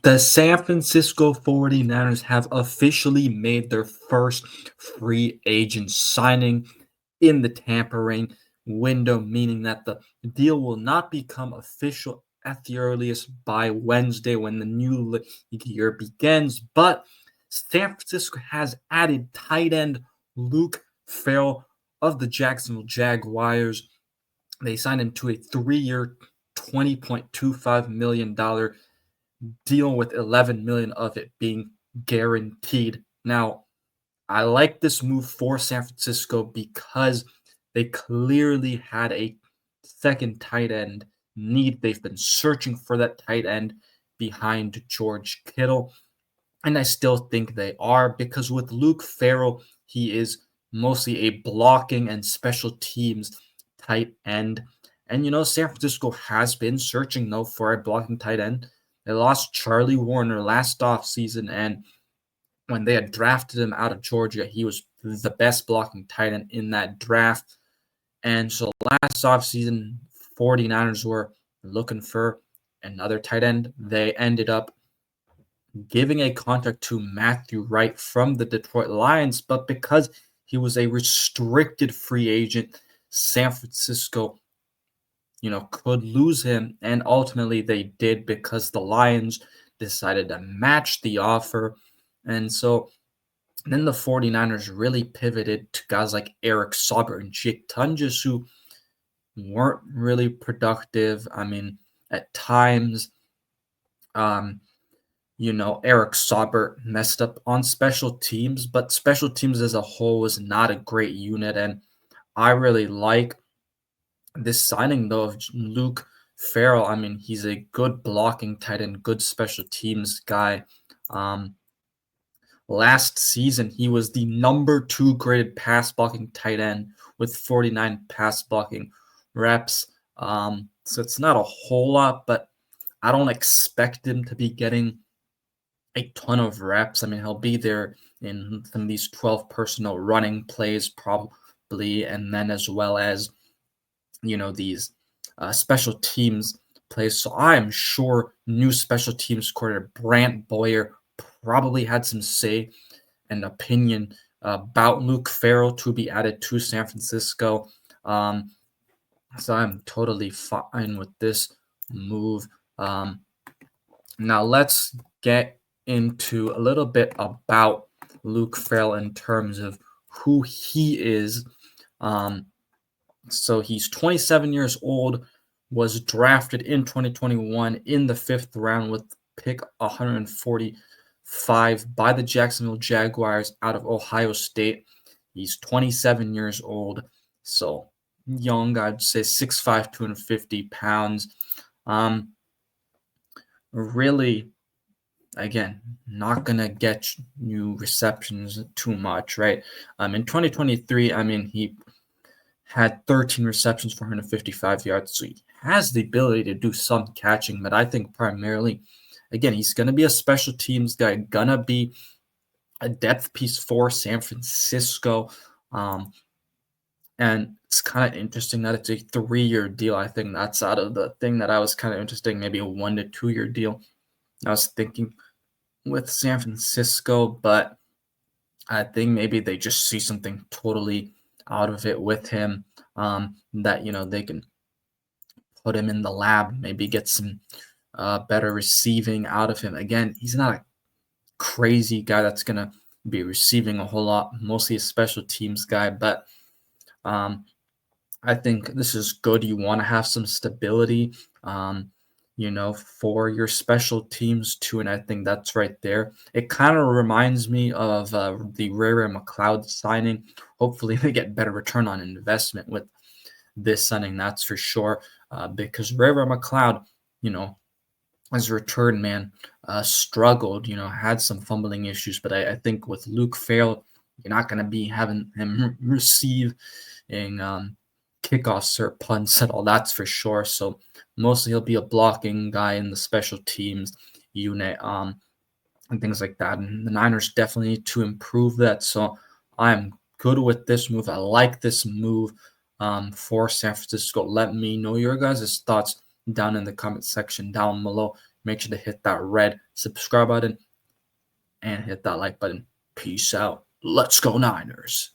The San Francisco 49ers have officially made their first free agent signing in the tampering window, meaning that the deal will not become official at the earliest by Wednesday when the new league year begins. But San Francisco has added tight end Luke Farrell of the Jacksonville Jaguars. They signed him to a 3-year, $20.25 million deal with 11 million of it being guaranteed. Now, I like this move for San Francisco because they clearly had a second tight end need. They've been searching for that tight end behind George Kittle, and I still think they are, because with Luke Farrell, he is mostly a blocking and special teams tight end. And San Francisco has been searching though for a blocking tight end. They lost Charlie Warner last offseason, and when they had drafted him out of Georgia, he was the best blocking tight end in that draft. And so last offseason, 49ers were looking for another tight end. They ended up giving a contract to Matthew Wright from the Detroit Lions, but because he was a restricted free agent, San Francisco could lose him, and ultimately they did because the Lions decided to match the offer. And so then the 49ers really pivoted to guys like Eric Sauber and Jake Tunges, who weren't really productive. I mean, at times, Eric Sauber messed up on special teams, but special teams as a whole was not a great unit. And I really like this signing, though, of Luke Farrell. I mean, he's a good blocking tight end, good special teams guy. Last season, he was the number 2 graded pass blocking tight end with 49 pass blocking reps. So it's not a whole lot, but I don't expect him to be getting a ton of reps. I mean, he'll be there in some of these 12 personnel running plays probably, and then as well as these special teams plays. So I am sure new special teams coordinator Brant Boyer probably had some say and opinion about Luke Farrell to be added to San Francisco. So I'm totally fine with this move. Now let's get into a little bit about Luke Farrell in terms of who he is. So he's 27 years old, was drafted in 2021 in the 5th round with pick 145 by the Jacksonville Jaguars out of Ohio State. He's 27 years old, so young, I'd say 6'5", 250 pounds. Really, again, not going to get you receptions too much, right? In 2023, I mean, he had 13 receptions for 155 yards, so he has the ability to do some catching, but I think primarily, again, he's going to be a special teams guy, going to be a depth piece for San Francisco, and it's kind of interesting that it's a 3-year deal. I think that's out of the thing that I was kind of interesting, maybe a 1 to 2 year deal. I was thinking with San Francisco, but I think maybe they just see something totally out of it with him, that they can put him in the lab, maybe get some better receiving out of him. Again, he's not a crazy guy that's gonna be receiving a whole lot, mostly a special teams guy, but I think this is good. You want to have some stability, for your special teams too, and I think that's right there. It kind of reminds me of the Ray McLeod signing. Hopefully they get better return on investment with this signing, that's for sure, because Ray McLeod, as a return man, struggled, had some fumbling issues, but I think with Luke Farrell, you're not going to be having him receiving kickoffs or punts at all, that's for sure. So mostly he'll be a blocking guy in the special teams unit, and things like that. And the Niners definitely need to improve that. So I'm good with this move. I like this move for San Francisco. Let me know your guys' thoughts down in the comment section down below. make sure to hit that red subscribe button and hit that like button. Peace out. Let's go Niners.